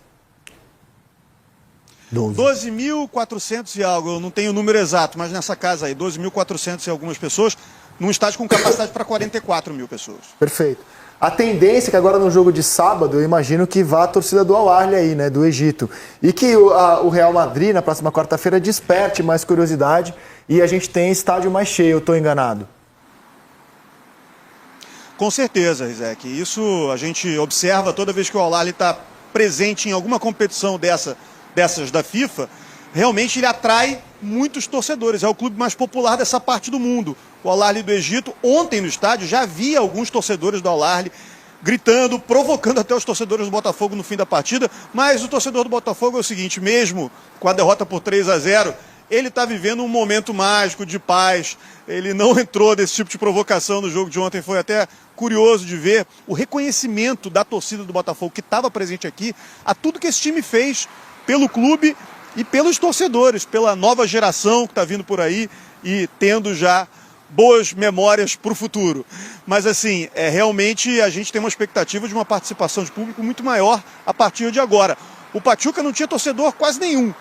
12.400 e algo, eu não tenho o número exato, mas nessa casa aí, 12.400 e algumas pessoas, num estádio com capacidade para 44 mil pessoas. Perfeito. A tendência é que agora no jogo de sábado, eu imagino que vá a torcida do Al-Ahly aí, né, do Egito. E que o Real Madrid, na próxima quarta-feira, desperte mais curiosidade e a gente tem estádio mais cheio, eu estou enganado? Com certeza, Rizek. Isso a gente observa toda vez que o Al-Ahly está presente em alguma competição dessas da FIFA, realmente ele atrai muitos torcedores. É o clube mais popular dessa parte do mundo. O Al-Ahly do Egito, ontem no estádio, já havia alguns torcedores do Al-Ahly gritando, provocando até os torcedores do Botafogo no fim da partida, mas o torcedor do Botafogo é o seguinte, mesmo com a derrota por 3-0, ele está vivendo um momento mágico de paz, ele não entrou desse tipo de provocação no jogo de ontem, foi até curioso de ver o reconhecimento da torcida do Botafogo que estava presente aqui, a tudo que esse time fez pelo clube e pelos torcedores, pela nova geração que está vindo por aí e tendo já boas memórias para o futuro. Mas assim, realmente a gente tem uma expectativa de uma participação de público muito maior a partir de agora. O Pachuca não tinha torcedor quase nenhum.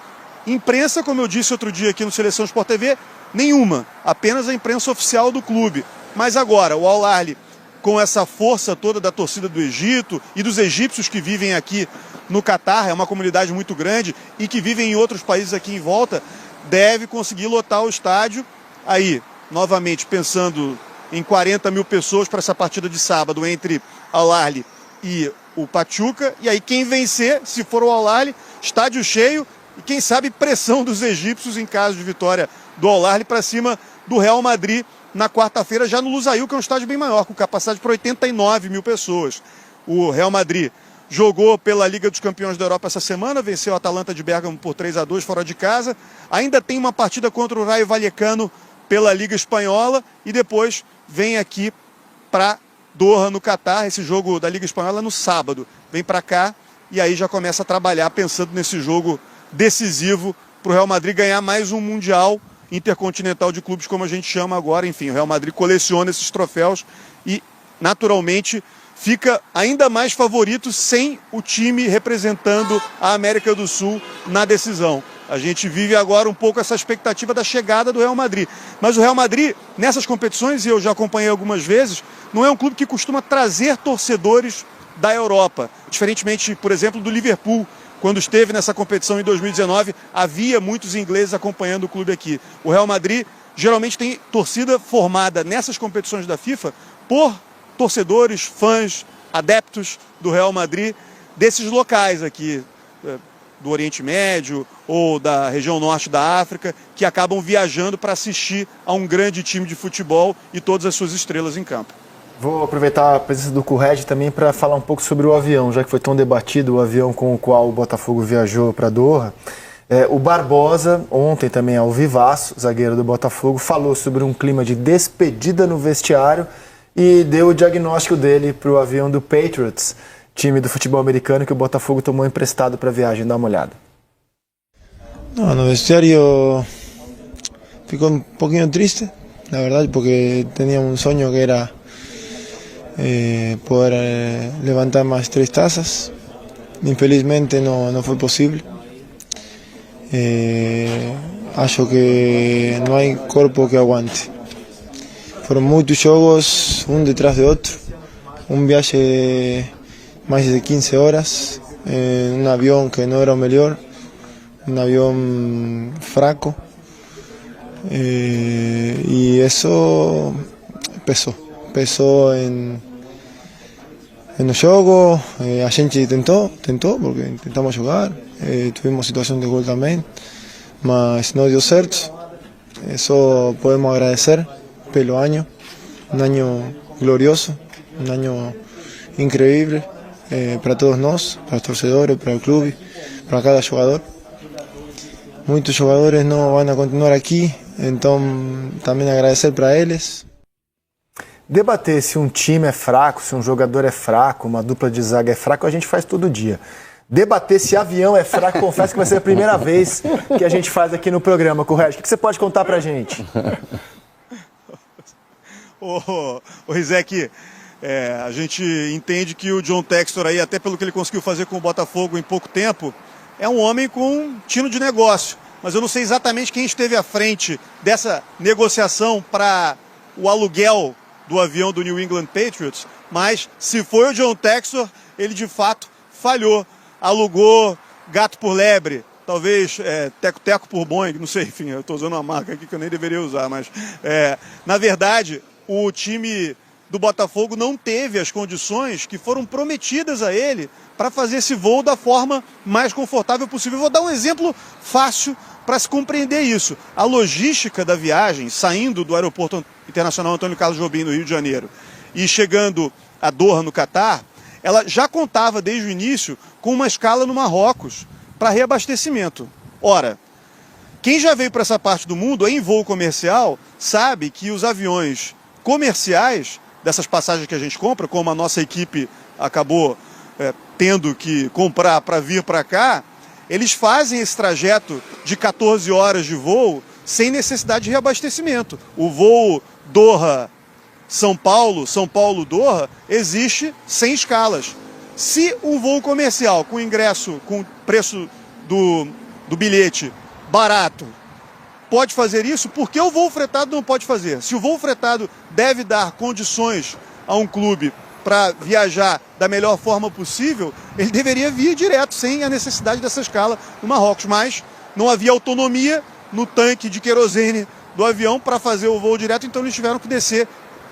Imprensa, como eu disse outro dia aqui no Seleção Sport TV, nenhuma. Apenas a imprensa oficial do clube. Mas agora, o Al-Ahly, com essa força toda da torcida do Egito e dos egípcios que vivem aqui no Catar, é uma comunidade muito grande, e que vivem em outros países aqui em volta, deve conseguir lotar o estádio. Aí, novamente, pensando em 40 mil pessoas para essa partida de sábado entre Al-Ahly e o Pachuca. E aí quem vencer, se for o Al-Ahly, estádio cheio e quem sabe pressão dos egípcios em caso de vitória do Al-Ahly para cima do Real Madrid na quarta-feira, já no Lusail, que é um estádio bem maior, com capacidade para 89 mil pessoas. O Real Madrid jogou pela Liga dos Campeões da Europa essa semana, venceu a Atalanta de Bérgamo por 3-2 fora de casa. Ainda tem uma partida contra o Rayo Vallecano pela Liga Espanhola e depois vem aqui para Doha, no Catar. Esse jogo da Liga Espanhola é no sábado. Vem para cá e aí já começa a trabalhar pensando nesse jogo decisivo para o Real Madrid ganhar mais um Mundial Intercontinental de Clubes, como a gente chama agora. Enfim, o Real Madrid coleciona esses troféus e, naturalmente, fica ainda mais favorito sem o time representando a América do Sul na decisão. A gente vive agora um pouco essa expectativa da chegada do Real Madrid. Mas o Real Madrid, nessas competições, e eu já acompanhei algumas vezes, não é um clube que costuma trazer torcedores da Europa. Diferentemente, por exemplo, do Liverpool. Quando esteve nessa competição em 2019, havia muitos ingleses acompanhando o clube aqui. O Real Madrid geralmente tem torcida formada nessas competições da FIFA por torcedores, fãs, adeptos do Real Madrid desses locais aqui, do Oriente Médio ou da região norte da África, que acabam viajando para assistir a um grande time de futebol e todas as suas estrelas em campo. Vou aproveitar a presença do Correge também para falar um pouco sobre o avião, já que foi tão debatido o avião com o qual o Botafogo viajou para Doha. O Barbosa, ontem também ao vivaço, zagueiro do Botafogo, falou sobre um clima de despedida no vestiário e deu o diagnóstico dele para o avião do Patriots, time do futebol americano que o Botafogo tomou emprestado para a viagem. Dá uma olhada. No vestiário ficou um pouquinho triste, na verdade, porque tinha um sonho que era poder levantar más 3 tazas. Infelizmente no fue posible. Acho que no hay cuerpo que aguante. Fueron muchos jogos, un detrás de otro. Un viaje de más de 15 horas en un avión que no era o melhor, un avión fraco. Y eso pesó no jogo. A gente tentou porque intentamos jogar, tuvimos situación de gol também, mas não deu certo. Só podemos agradecer pelo año, un año glorioso, un año increíble para todos nós, para os torcedores, para o clube, para cada jogador. Muitos jogadores não vão continuar aqui, então também agradecer para eles. Debater se um time é fraco, se um jogador é fraco, uma dupla de zaga é fraco, a gente faz todo dia. Debater se avião é fraco, confesso que vai ser a primeira vez que a gente faz aqui no programa. Correio, o que você pode contar pra gente? Ô Rizek, a gente entende que o John Textor aí, até pelo que ele conseguiu fazer com o Botafogo em pouco tempo, é um homem com um tino de negócio. Mas eu não sei exatamente quem esteve à frente dessa negociação para o aluguel do avião do New England Patriots, mas se foi o John Textor, ele de fato falhou, alugou gato por lebre, talvez teco-teco por Boeing, não sei, enfim, eu estou usando uma marca aqui que eu nem deveria usar, mas na verdade o time do Botafogo não teve as condições que foram prometidas a ele para fazer esse voo da forma mais confortável possível. Eu vou dar um exemplo fácil para se compreender isso. A logística da viagem, saindo do Aeroporto Internacional Antônio Carlos Jobim, no Rio de Janeiro, e chegando a Doha, no Catar, ela já contava desde o início com uma escala no Marrocos para reabastecimento. Ora, quem já veio para essa parte do mundo em voo comercial sabe que os aviões comerciais dessas passagens que a gente compra, como a nossa equipe acabou tendo que comprar para vir para cá, eles fazem esse trajeto de 14 horas de voo sem necessidade de reabastecimento. O voo Doha-São Paulo, São Paulo-Doha, existe sem escalas. Se um voo comercial com ingresso, com preço do bilhete barato, pode fazer isso, por que o voo fretado não pode fazer? Se o voo fretado deve dar condições a um clube para viajar da melhor forma possível, ele deveria vir direto, sem a necessidade dessa escala no Marrocos. Mas não havia autonomia no tanque de querosene do avião para fazer o voo direto, então eles tiveram que descer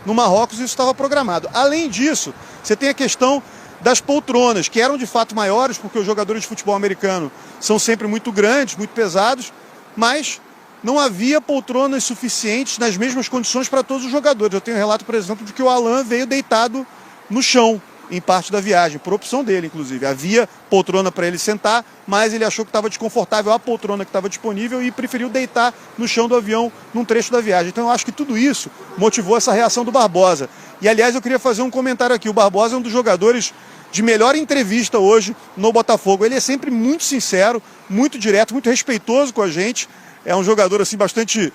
no Marrocos e isso estava programado. Além disso, você tem a questão das poltronas, que eram de fato maiores, porque os jogadores de futebol americano são sempre muito grandes, muito pesados, mas não havia poltronas suficientes nas mesmas condições para todos os jogadores. Eu tenho um relato, por exemplo, de que o Alan veio deitado no chão. em parte da viagem, por opção dele, inclusive. Havia poltrona para ele sentar, mas ele achou que estava desconfortável a poltrona que estava disponível e preferiu deitar no chão do avião num trecho da viagem. Então eu acho que tudo isso motivou essa reação do Barbosa. E, aliás, eu queria fazer um comentário aqui. O Barbosa é um dos jogadores de melhor entrevista hoje no Botafogo. Ele é sempre muito sincero, muito direto, muito respeitoso com a gente. É um jogador assim bastante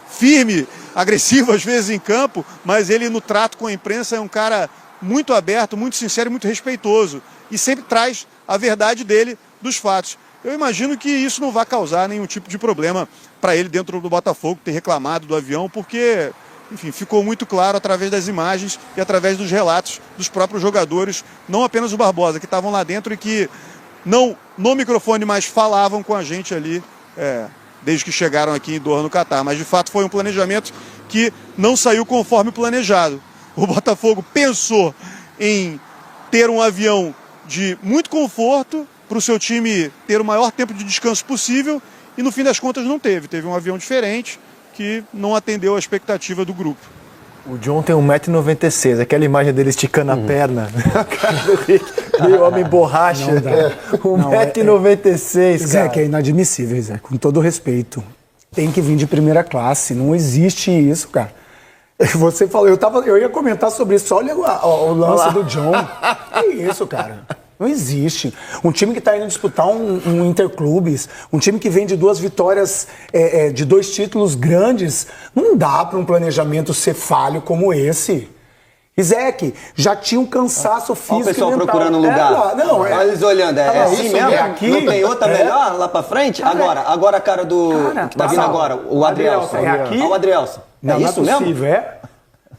firme, agressivo às vezes em campo, mas ele no trato com a imprensa é um cara muito aberto, muito sincero e muito respeitoso. E sempre traz a verdade dele, dos fatos. Eu imagino que isso não vai causar nenhum tipo de problema para ele dentro do Botafogo, ter reclamado do avião, porque, enfim, ficou muito claro através das imagens e através dos relatos dos próprios jogadores, não apenas o Barbosa, que estavam lá dentro e que não no microfone, mas falavam com a gente ali, desde que chegaram aqui em Doha, no Catar. Mas, de fato, foi um planejamento que não saiu conforme planejado. O Botafogo pensou em ter um avião de muito conforto para o seu time ter o maior tempo de descanso possível e, no fim das contas, não teve. Teve um avião diferente que não atendeu a expectativa do grupo. O John tem 1,96 m, aquela imagem dele esticando a perna, a cara do Rick, meio homem borracha, 1,96 m, Zé, que é inadmissível, Zé, com todo respeito. Tem que vir de primeira classe, não existe isso, cara. Você falou, eu ia comentar sobre isso, olha o lance do John. É isso, cara. Não existe. Um time que está indo disputar um Interclubes, um time que vem de 2 vitórias, de 2 títulos grandes, não dá para um planejamento ser falho como esse. Isaac, já tinha um cansaço físico. Olha o pessoal mental. procurando lugar. Olha eles olhando, assim mesmo? Aqui, não tem outra melhor lá pra frente? Cara, agora a cara do... que tá vindo agora, o Adrielson. É aqui? Olha o Adrielson. Não, isso não é mesmo? possível,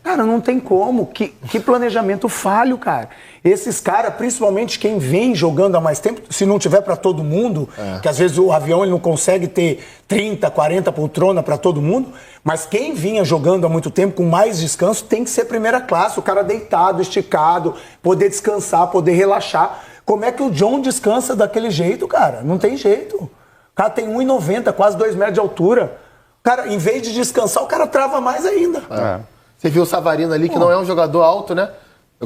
Cara, não tem como. Que planejamento falho, cara. Esses caras, principalmente quem vem jogando há mais tempo, se não tiver para todo mundo, que às vezes o avião ele não consegue ter 30, 40 poltrona para todo mundo, mas quem vinha jogando há muito tempo com mais descanso tem que ser primeira classe, o cara deitado, esticado, poder descansar, poder relaxar. Como é que o John descansa daquele jeito, cara? Não tem jeito. O cara tem 1,90 m, quase 2 metros de altura. O cara, em vez de descansar, o cara trava mais ainda. Você viu o Savarino ali, que não é um jogador alto, né?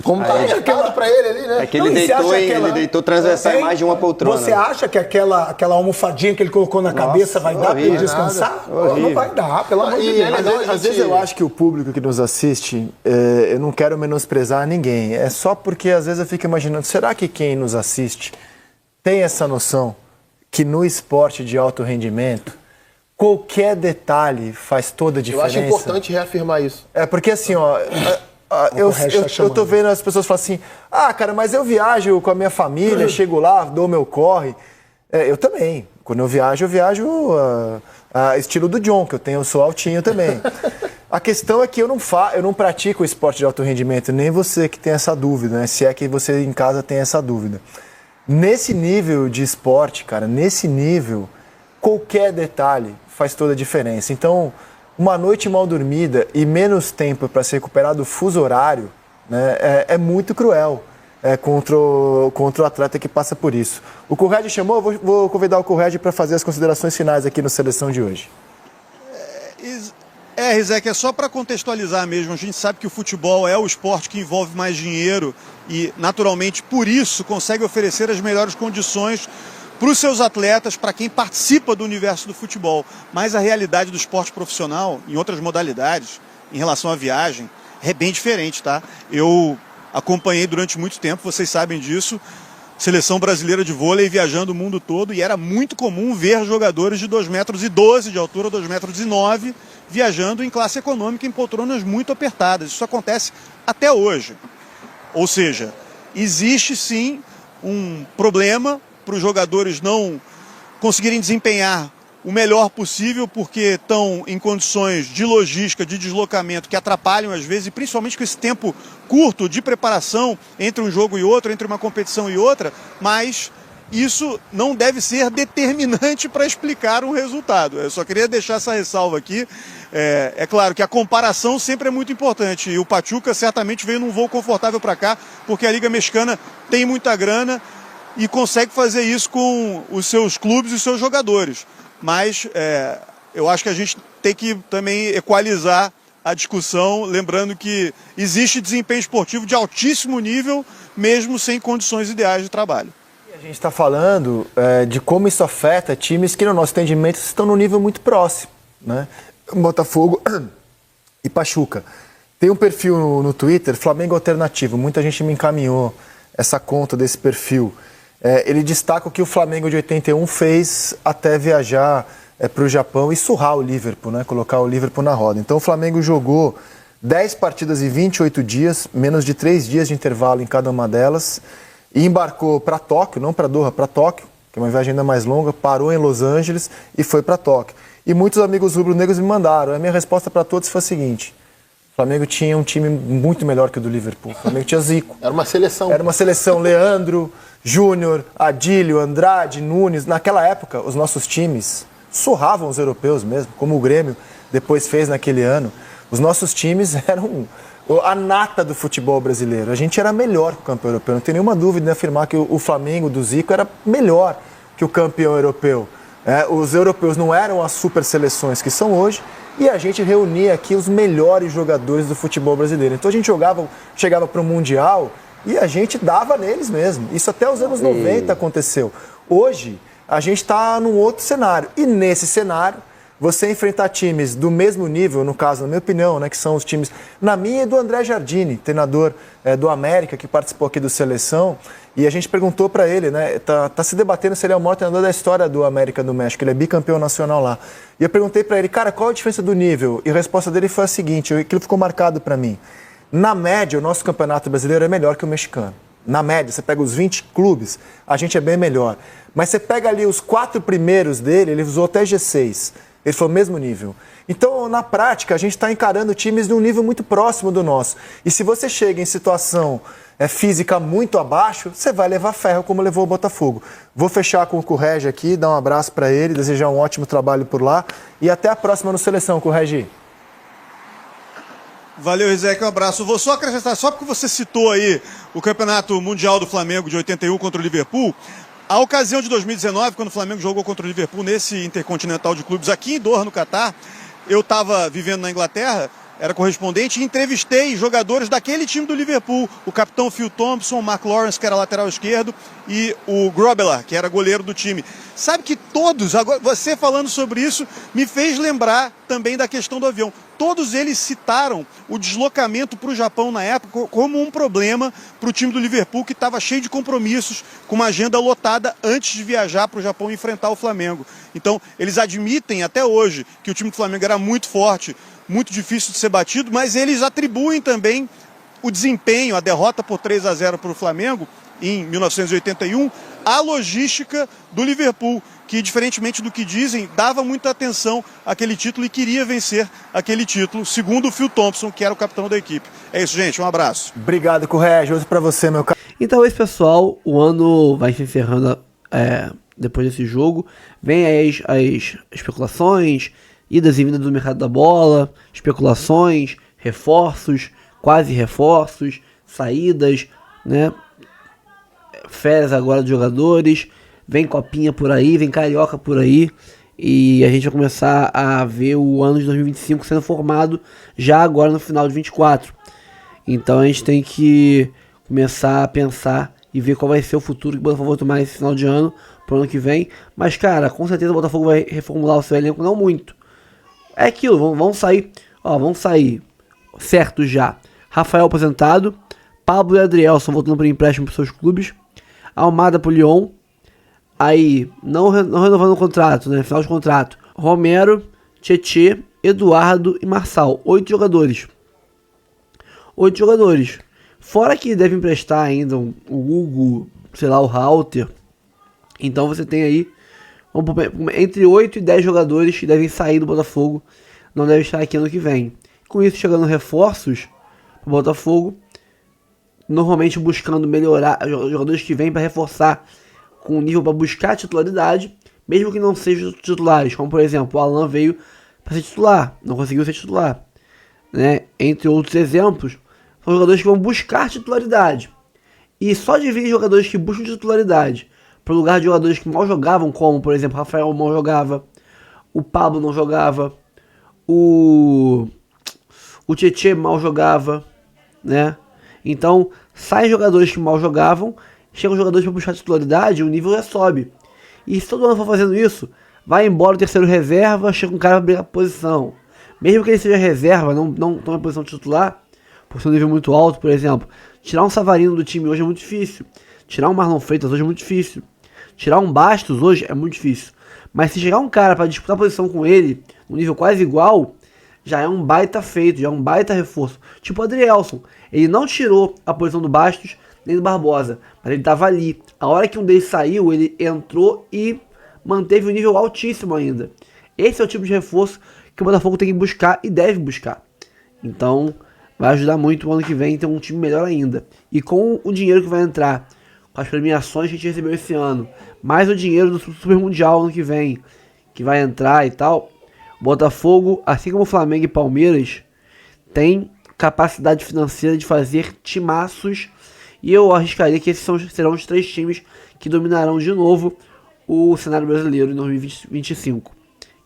Como tá indicado pra ele ali, né? É que ele deitou transversal mais de uma poltrona. Você acha que aquela almofadinha que ele colocou na cabeça vai dar pra ele descansar? Não vai dar, pelo amor de Deus. Às vezes eu acho que o público que nos assiste, eu não quero menosprezar ninguém. É só porque às vezes eu fico imaginando, será que quem nos assiste tem essa noção que no esporte de alto rendimento, qualquer detalhe faz toda a diferença? Eu acho importante reafirmar isso. É porque assim, ó... Eu tô vendo as pessoas falam assim, cara, mas eu viajo com a minha família, chego lá, dou meu corre. Eu também. Quando eu viajo estilo do John, que eu sou altinho também. A questão é que eu não pratico o esporte de alto rendimento, nem você que tem essa dúvida, né? Se é que você em casa tem essa dúvida. Nesse nível de esporte, cara, nesse nível, qualquer detalhe faz toda a diferença. Então, uma noite mal dormida e menos tempo para se recuperar do fuso horário, né, é muito cruel contra o atleta que passa por isso. O Corrêa chamou, vou convidar o Corrêa para fazer as considerações finais aqui no Seleção de hoje. Rizek, é só para contextualizar mesmo. A gente sabe que o futebol é o esporte que envolve mais dinheiro e, naturalmente, por isso consegue oferecer as melhores condições para os seus atletas, para quem participa do universo do futebol. Mas a realidade do esporte profissional, em outras modalidades, em relação à viagem, é bem diferente, tá? Eu acompanhei durante muito tempo, vocês sabem disso, seleção brasileira de vôlei viajando o mundo todo, e era muito comum ver jogadores de 2,12 metros de altura, 2,09 metros, viajando em classe econômica em poltronas muito apertadas. Isso acontece até hoje. Ou seja, existe sim um problema para os jogadores não conseguirem desempenhar o melhor possível porque estão em condições de logística, de deslocamento que atrapalham às vezes, e principalmente com esse tempo curto de preparação entre um jogo e outro, entre uma competição e outra, mas isso não deve ser determinante para explicar um resultado. Eu só queria deixar essa ressalva aqui. É claro que a comparação sempre é muito importante e o Pachuca certamente veio num voo confortável para cá porque a Liga Mexicana tem muita grana e consegue fazer isso com os seus clubes e os seus jogadores. Mas eu acho que a gente tem que também equalizar a discussão, lembrando que existe desempenho esportivo de altíssimo nível, mesmo sem condições ideais de trabalho. A gente está falando de como isso afeta times que, no nosso entendimento, estão num nível muito próximo, né? Botafogo e Pachuca. Tem um perfil no Twitter, Flamengo Alternativo. Muita gente me encaminhou essa conta desse perfil. Ele destaca o que o Flamengo de 81 fez até viajar para o Japão e surrar o Liverpool, né? Colocar o Liverpool na roda. Então o Flamengo jogou 10 partidas em 28 dias, menos de 3 dias de intervalo em cada uma delas, e embarcou para Tóquio, não para Doha, para Tóquio, que é uma viagem ainda mais longa, parou em Los Angeles e foi para Tóquio. E muitos amigos rubro-negros me mandaram. A minha resposta para todos foi a seguinte: o Flamengo tinha um time muito melhor que o do Liverpool. O Flamengo tinha Zico. Era uma seleção. Era uma seleção. Leandro, Júnior, Adílio, Andrade, Nunes. Naquela época, os nossos times surravam os europeus mesmo, como o Grêmio depois fez naquele ano. Os nossos times eram a nata do futebol brasileiro. A gente era melhor que o campeão europeu. Não tem nenhuma dúvida em afirmar que o Flamengo do Zico era melhor que o campeão europeu. Os europeus não eram as super seleções que são hoje, e a gente reunia aqui os melhores jogadores do futebol brasileiro. Então a gente chegava para o Mundial e a gente dava neles mesmo. Isso até os anos 90 aconteceu. Hoje a gente está num outro cenário, e nesse cenário você enfrentar times do mesmo nível, no caso, na minha opinião, né, que são os times, na minha e do André Jardini, treinador do América, que participou aqui do Seleção, e a gente perguntou para ele, né, tá se debatendo se ele é o maior treinador da história do América do México, ele é bicampeão nacional lá. E eu perguntei para ele, cara, qual a diferença do nível? E a resposta dele foi a seguinte, aquilo ficou marcado para mim. Na média, o nosso campeonato brasileiro é melhor que o mexicano. Na média, você pega os 20 clubes, a gente é bem melhor. Mas você pega ali os 4 primeiros dele, ele usou até G6. Ele falou, mesmo nível. Então, na prática, a gente está encarando times de um nível muito próximo do nosso. E se você chega em situação física muito abaixo, você vai levar ferro, como levou o Botafogo. Vou fechar com o Corregi aqui, dar um abraço para ele, desejar um ótimo trabalho por lá. E até a próxima no Seleção, Corregi. Valeu, Rizek, um abraço. Vou só acrescentar, só porque você citou aí o Campeonato Mundial do Flamengo de 81 contra o Liverpool. A ocasião de 2019, quando o Flamengo jogou contra o Liverpool nesse Intercontinental de Clubes aqui em Doha, no Catar, eu estava vivendo na Inglaterra, era correspondente, e entrevistei jogadores daquele time do Liverpool, o capitão Phil Thompson, o Mark Lawrence, que era lateral esquerdo, e o Grobbelaar, que era goleiro do time. Sabe que todos, agora você falando sobre isso, me fez lembrar também da questão do avião. Todos eles citaram o deslocamento para o Japão na época como um problema para o time do Liverpool, que estava cheio de compromissos, com uma agenda lotada antes de viajar para o Japão e enfrentar o Flamengo. Então, eles admitem até hoje que o time do Flamengo era muito forte, muito difícil de ser batido, mas eles atribuem também o desempenho, a derrota por 3-0 para o Flamengo em 1981, à logística do Liverpool, que, diferentemente do que dizem, dava muita atenção àquele título e queria vencer aquele título, segundo o Phil Thompson, que era o capitão da equipe. É isso, gente. Um abraço. Obrigado, Corregi. Outro para você, meu caro. Então, esse pessoal, o ano vai se encerrando depois desse jogo. Vem aí as especulações, idas e vindas do mercado da bola, especulações, reforços, quase reforços, saídas, né? Férias agora dos jogadores, vem copinha por aí, vem carioca por aí, e a gente vai começar a ver o ano de 2025 sendo formado já agora no final de 24. Então a gente tem que começar a pensar e ver qual vai ser o futuro que o Botafogo vai tomar nesse final de ano, pro ano que vem. Mas cara, com certeza o Botafogo vai reformular o seu elenco, não muito. É aquilo, vão sair certo já. Rafael aposentado, Pablo e Adrielson voltando para empréstimo para seus clubes, Almada pro Lyon, aí não renovando o contrato, né, final de contrato, Romero, Tietê, Eduardo e Marçal, 8 jogadores, fora que deve emprestar ainda o Hugo, sei lá, o Halter. Então você tem aí entre 8 e 10 jogadores que devem sair do Botafogo, não devem estar aqui ano que vem. Com isso, chegando reforços para o Botafogo, normalmente buscando melhorar os jogadores que vêm para reforçar com o nível para buscar titularidade, mesmo que não sejam titulares, como por exemplo o Alan veio para ser titular, não conseguiu ser titular, né? Entre outros exemplos, são jogadores que vão buscar titularidade, e só de vir jogadores que buscam titularidade para o lugar de jogadores que mal jogavam, como por exemplo Rafael mal jogava, o Pablo não jogava, o o Tietê mal jogava, né? Então, saem jogadores que mal jogavam, chegam jogadores para puxar a titularidade e o nível já sobe. E se todo ano for fazendo isso, vai embora o terceiro reserva, chega um cara para brigar a posição. Mesmo que ele seja reserva, não tome a posição titular, por ser um nível muito alto, por exemplo, tirar um Savarino do time hoje é muito difícil. Tirar um Marlon Freitas hoje é muito difícil. Tirar um Bastos hoje é muito difícil. Mas se chegar um cara para disputar a posição com ele, num nível quase igual, já é um baita feito, já é um baita reforço. Tipo o Adrielson. Ele não tirou a posição do Bastos nem do Barbosa, mas ele estava ali. A hora que um deles saiu, ele entrou e manteve um nível altíssimo ainda. Esse é o tipo de reforço que o Botafogo tem que buscar e deve buscar. Então, vai ajudar muito o ano que vem ter um time melhor ainda. E com o dinheiro que vai entrar, com as premiações que a gente recebeu esse ano, mais o dinheiro do Super Mundial ano que vem, que vai entrar e tal, o Botafogo, assim como o Flamengo e Palmeiras, tem capacidade financeira de fazer timaços, e eu arriscaria que esses serão os 3 times que dominarão de novo o cenário brasileiro em 2025.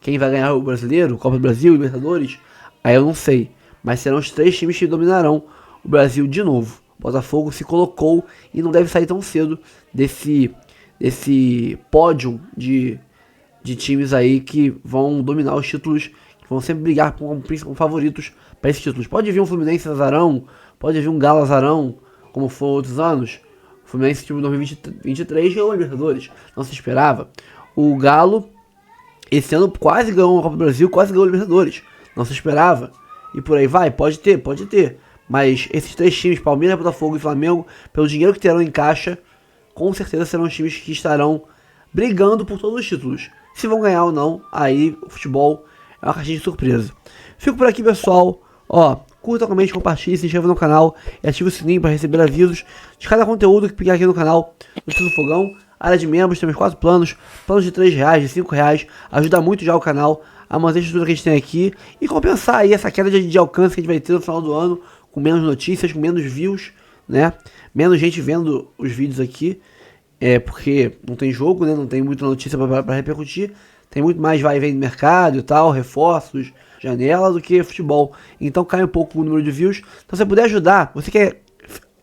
Quem vai ganhar o Brasileiro, Copa do Brasil, Libertadores, aí eu não sei, mas serão os 3 times que dominarão o Brasil de novo. O Botafogo se colocou e não deve sair tão cedo desse pódio de times aí que vão dominar os títulos, que vão sempre brigar com favoritos para esses títulos. Pode vir um Fluminense azarão, pode vir um Galo azarão, como foi outros anos. O Fluminense, time 2023, ganhou a Libertadores, não se esperava. O Galo, esse ano, quase ganhou a Copa do Brasil, quase ganhou a Libertadores, não se esperava. E por aí vai, pode ter. Mas esses 3 times, Palmeiras, Botafogo e Flamengo, pelo dinheiro que terão em caixa, com certeza serão os times que estarão brigando por todos os títulos. Se vão ganhar ou não, aí o futebol é uma caixinha de surpresa. Fico por aqui, pessoal. Curta, comente, compartilhe, se inscreva no canal e ative o sininho para receber avisos de cada conteúdo que pegar aqui no canal do Fogão. Área de membros, temos 4 planos de R$3, de R$5, ajuda muito já o canal a manter a estrutura que a gente tem aqui e compensar aí essa queda de alcance que a gente vai ter no final do ano, com menos notícias, com menos views, né? Menos gente vendo os vídeos aqui, porque não tem jogo, né? Não tem muita notícia para repercutir, tem muito mais vai e vem do mercado e tal, reforços, janela, do que futebol. Então cai um pouco o número de views. Então se você puder ajudar, você que é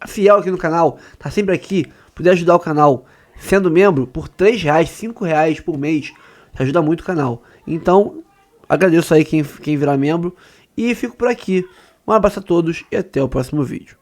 fiel aqui no canal, tá sempre aqui, puder ajudar o canal sendo membro por R$3, R$5 por mês, ajuda muito o canal. Então agradeço aí quem virar membro e fico por aqui. Um abraço a todos e até o próximo vídeo.